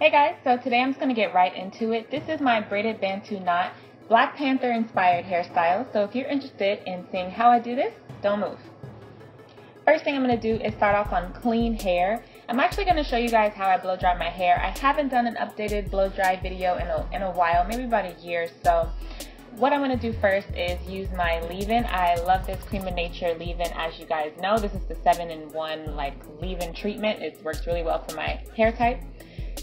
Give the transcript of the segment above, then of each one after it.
Hey guys, so today I'm just going to get right into it. This is my Braided Bantu knot, Black Panther inspired hairstyle. So if you're interested in seeing how I do this, don't move. First thing I'm going to do is start off on clean hair. I'm actually going to show you guys how I blow dry my hair. I haven't done an updated blow dry video in a while, maybe about a year. So what I'm going to do first is use my leave-in. I love this Cream of Nature leave-in, as you guys know. This is the 7-in-1 like leave-in treatment. It works really well for my hair type.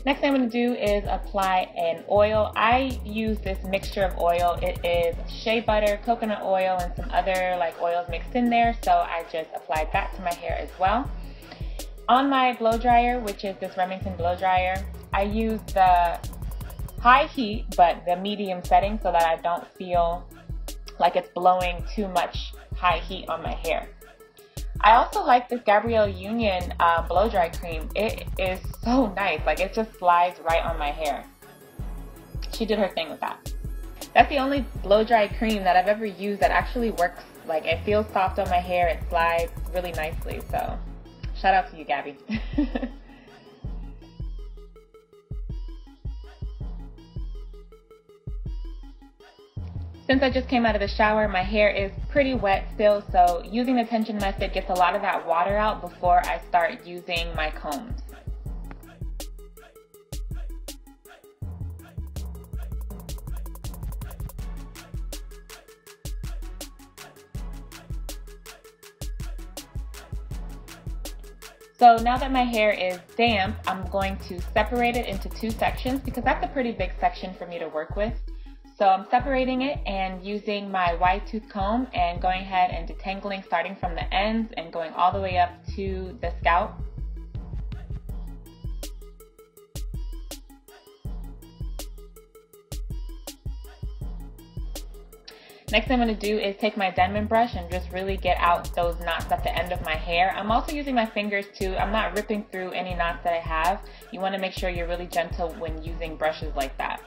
Next thing I'm going to do is apply an oil. I use this mixture of oil. It is shea butter, coconut oil, and some other like oils mixed in there. So I just applied that to my hair as well. On my blow dryer, which is this Remington blow dryer, I use the high heat but the medium setting so that I don't feel like it's blowing too much high heat on my hair. I also like this Gabrielle Union blow dry cream. It is so nice. Like, it just slides right on my hair. She did her thing with that. That's the only blow dry cream that I've ever used that actually works. Like, it feels soft on my hair. It slides really nicely. So shout out to you, Gabby. Since I just came out of the shower, my hair is pretty wet still, so using the tension method gets a lot of that water out before I start using my combs. So now that my hair is damp, I'm going to separate it into two sections because that's a pretty big section for me to work with. So I'm separating it and using my wide tooth comb and going ahead and detangling, starting from the ends and going all the way up to the scalp. Next thing I'm going to do is take my Denman brush and just really get out those knots at the end of my hair. I'm also using my fingers too. I'm not ripping through any knots that I have. You want to make sure you're really gentle when using brushes like that.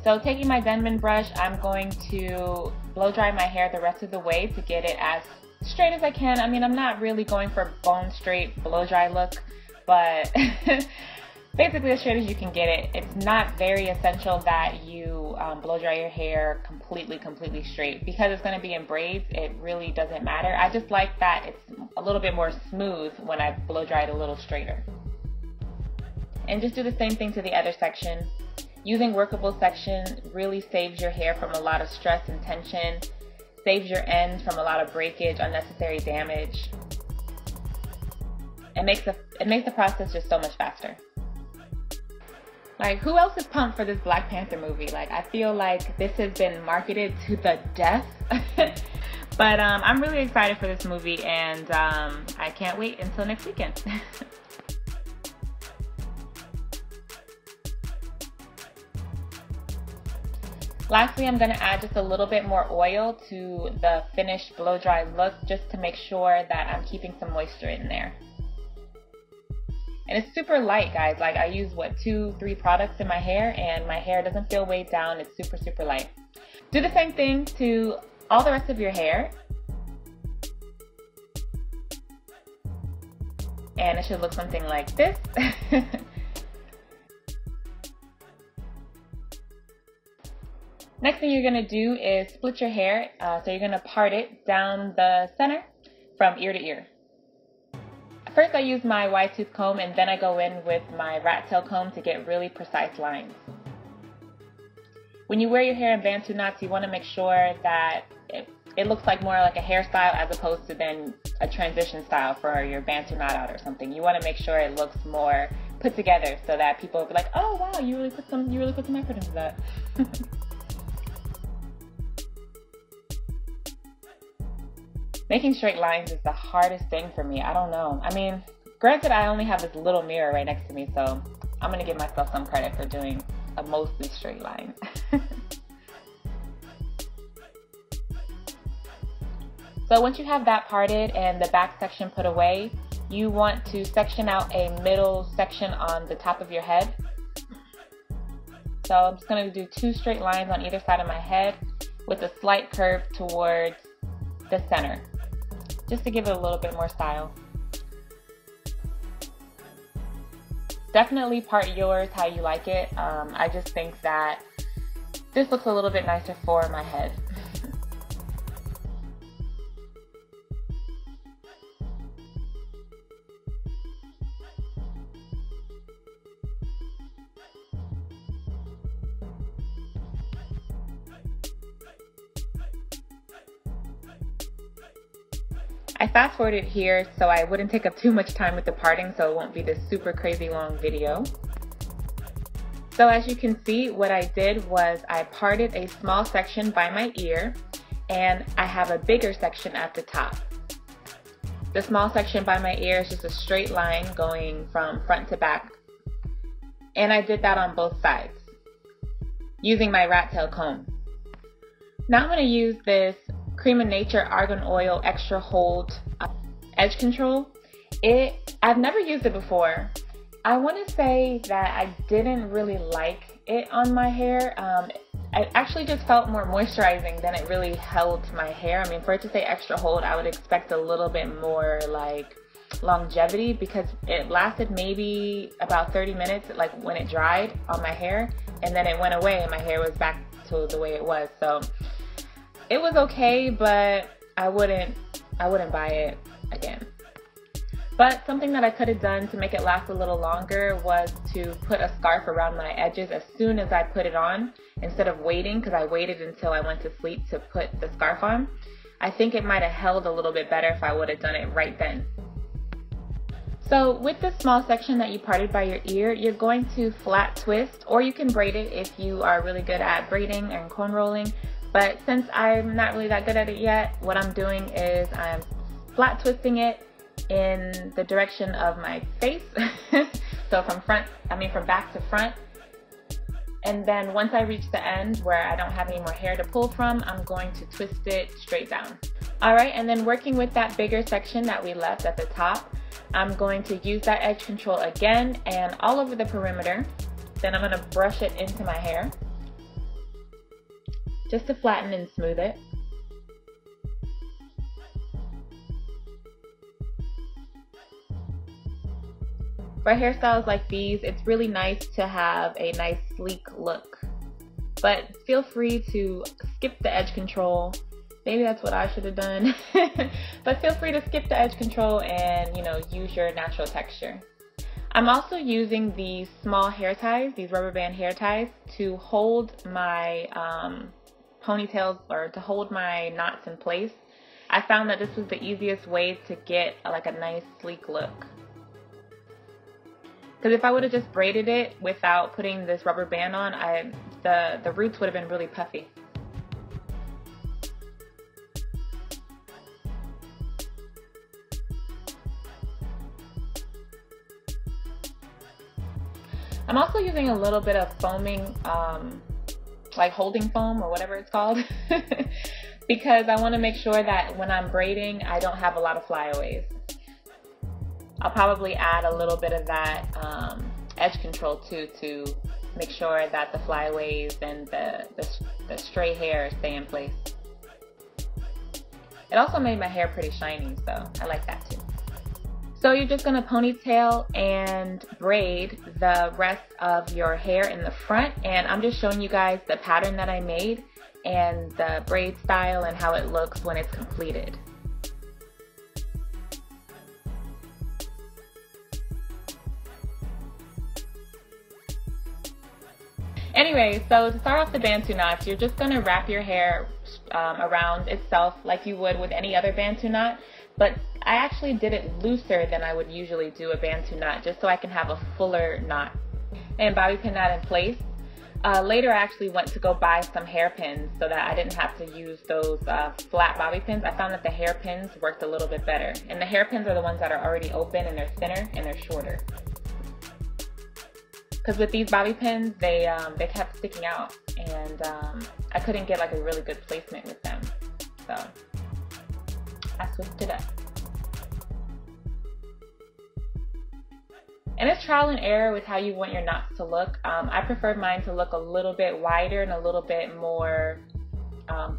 So taking my Denman brush, I'm going to blow dry my hair the rest of the way to get it as straight as I can. I mean, I'm not really going for a bone straight blow dry look, but basically as straight as you can get it. It's not very essential that you blow dry your hair completely straight. Because it's going to be in braids, it really doesn't matter. I just like that it's a little bit more smooth when I blow dry it a little straighter. And just do the same thing to the other section. Using workable section really saves your hair from a lot of stress and tension, saves your ends from a lot of breakage, unnecessary damage. It makes the process just so much faster. Like, who else is pumped for this Black Panther movie? Like, I feel like this has been marketed to the death. But I'm really excited for this movie, and I can't wait until next weekend. Lastly, I'm going to add just a little bit more oil to the finished blow dry look just to make sure that I'm keeping some moisture in there. And it's super light, guys. Like, I use, what, 2-3 products in my hair, and my hair doesn't feel weighed down. It's super light. Do the same thing to all the rest of your hair. And it should look something like this. Next thing you're going to do is split your hair. So you're going to part it down the center from ear to ear. First I use my wide tooth comb, and then I go in with my rat tail comb to get really precise lines. When you wear your hair in Bantu knots, you want to make sure that it looks like more like a hairstyle as opposed to then a transition style for your Bantu knot out or something. You want to make sure it looks more put together so that people will be like, oh wow, you really put some effort into that. Making straight lines is the hardest thing for me. I don't know. I mean, granted, I only have this little mirror right next to me, so I'm going to give myself some credit for doing a mostly straight line. So once you have that parted and the back section put away, you want to section out a middle section on the top of your head. So I'm just going to do 2 straight lines on either side of my head with a slight curve towards the center, just to give it a little bit more style. Definitely part yours how you like it. I just think that this looks a little bit nicer for my head. I fast forwarded here so I wouldn't take up too much time with the parting, so it won't be this super crazy long video. So as you can see, what I did was I parted a small section by my ear, and I have a bigger section at the top. The small section by my ear is just a straight line going from front to back. And I did that on both sides using my rat tail comb. Now I'm going to use this Cream of Nature Argan Oil Extra Hold Edge Control. I've never used it before. I want to say that I didn't really like it on my hair. It actually just felt more moisturizing than it really held my hair. I mean, for it to say extra hold, I would expect a little bit more like longevity, because it lasted maybe about 30 minutes, like when it dried on my hair, and then it went away and my hair was back to the way it was. So it was okay, but I wouldn't buy it again. But something that I could have done to make it last a little longer was to put a scarf around my edges as soon as I put it on, instead of waiting, because I waited until I went to sleep to put the scarf on. I think it might have held a little bit better if I would have done it right then. So with this small section that you parted by your ear, you're going to flat twist, or you can braid it if you are really good at braiding and cone rolling. But since I'm not really that good at it yet, what I'm doing is I'm flat twisting it in the direction of my face. So from back to front. And then once I reach the end where I don't have any more hair to pull from, I'm going to twist it straight down. Alright, and then working with that bigger section that we left at the top, I'm going to use that edge control again and all over the perimeter. Then I'm going to brush it into my hair, just to flatten and smooth it. For hairstyles like these, it's really nice to have a nice sleek look. But feel free to skip the edge control. Maybe that's what I should have done. But feel free to skip the edge control and, use your natural texture. I'm also using these small hair ties, these rubber band hair ties, to hold my ponytails, or to hold my knots in place. I found that this was the easiest way to get like a nice sleek look. Because if I would have just braided it without putting this rubber band on, the roots would have been really puffy. I'm also using a little bit of foaming, like holding foam or whatever it's called, because I want to make sure that when I'm braiding, I don't have a lot of flyaways. I'll probably add a little bit of that edge control too, to make sure that the flyaways and the stray hair stay in place. It also made my hair pretty shiny, so I like that too. So you're just going to ponytail and braid the rest of your hair in the front, and I'm just showing you guys the pattern that I made and the braid style and how it looks when it's completed. Anyway, so to start off the Bantu knots, you're just going to wrap your hair around itself like you would with any other Bantu knot, but I actually did it looser than I would usually do a Bantu knot, just so I can have a fuller knot. And bobby pin that in place. Later I actually went to go buy some hairpins so that I didn't have to use those flat bobby pins. I found that the hairpins worked a little bit better. And the hairpins are the ones that are already open, and they're thinner and they're shorter. Because with these bobby pins, they kept sticking out, and I couldn't get like a really good placement with them. So I switched it up. And it's trial and error with how you want your knots to look. I preferred mine to look a little bit wider and a little bit more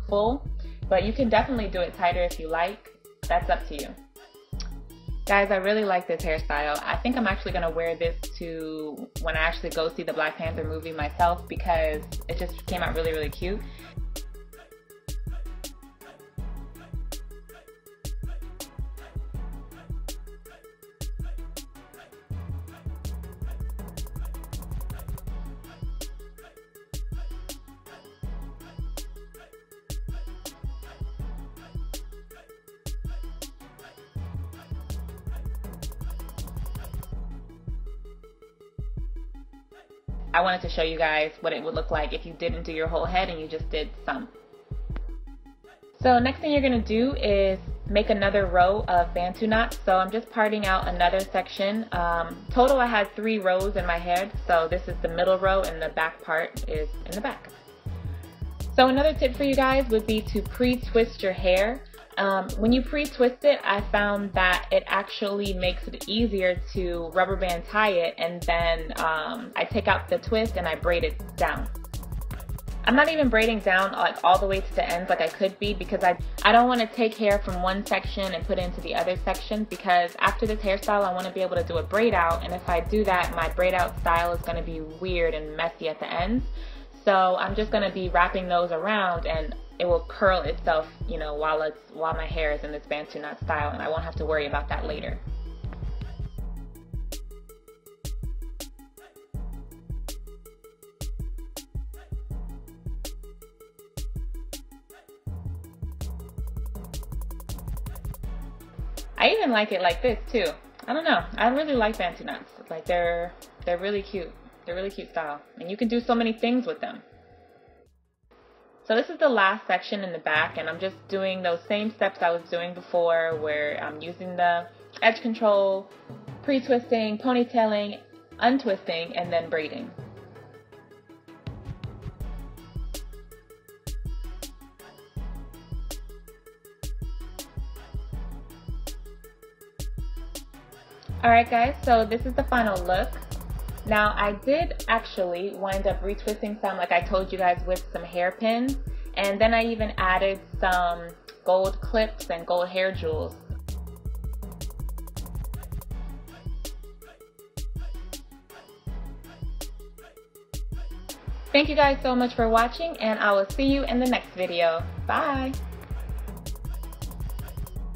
full, but you can definitely do it tighter if you like. That's up to you. Guys, I really like this hairstyle. I think I'm actually going to wear this to when I actually go see the Black Panther movie myself because it just came out really, really cute. I wanted to show you guys what it would look like if you didn't do your whole head and you just did some. So next thing you're going to do is make another row of Bantu knots. So I'm just parting out another section. Total I had 3 rows in my head. So this is the middle row and the back part is in the back. So another tip for you guys would be to pre-twist your hair. When you pre-twist it, I found that it actually makes it easier to rubber band tie it, and then I take out the twist and I braid it down. I'm not even braiding down like all the way to the ends like I could be because I don't want to take hair from one section and put it into the other section, because after this hairstyle I want to be able to do a braid out, and if I do that my braid out style is going to be weird and messy at the ends. So I'm just going to be wrapping those around and it will curl itself, you know, while my hair is in this Bantu knot style, and I won't have to worry about that later. I even like it like this too. I don't know. I really like Bantu knots. Like they're really cute. They're really cute style, and you can do so many things with them. So this is the last section in the back, and I'm just doing those same steps I was doing before, where I'm using the edge control, pre-twisting, ponytailing, untwisting, and then braiding. Alright guys, so this is the final look. Now I did actually wind up retwisting some, like I told you guys, with some hairpins, and then I even added some gold clips and gold hair jewels. Thank you guys so much for watching, and I will see you in the next video. Bye!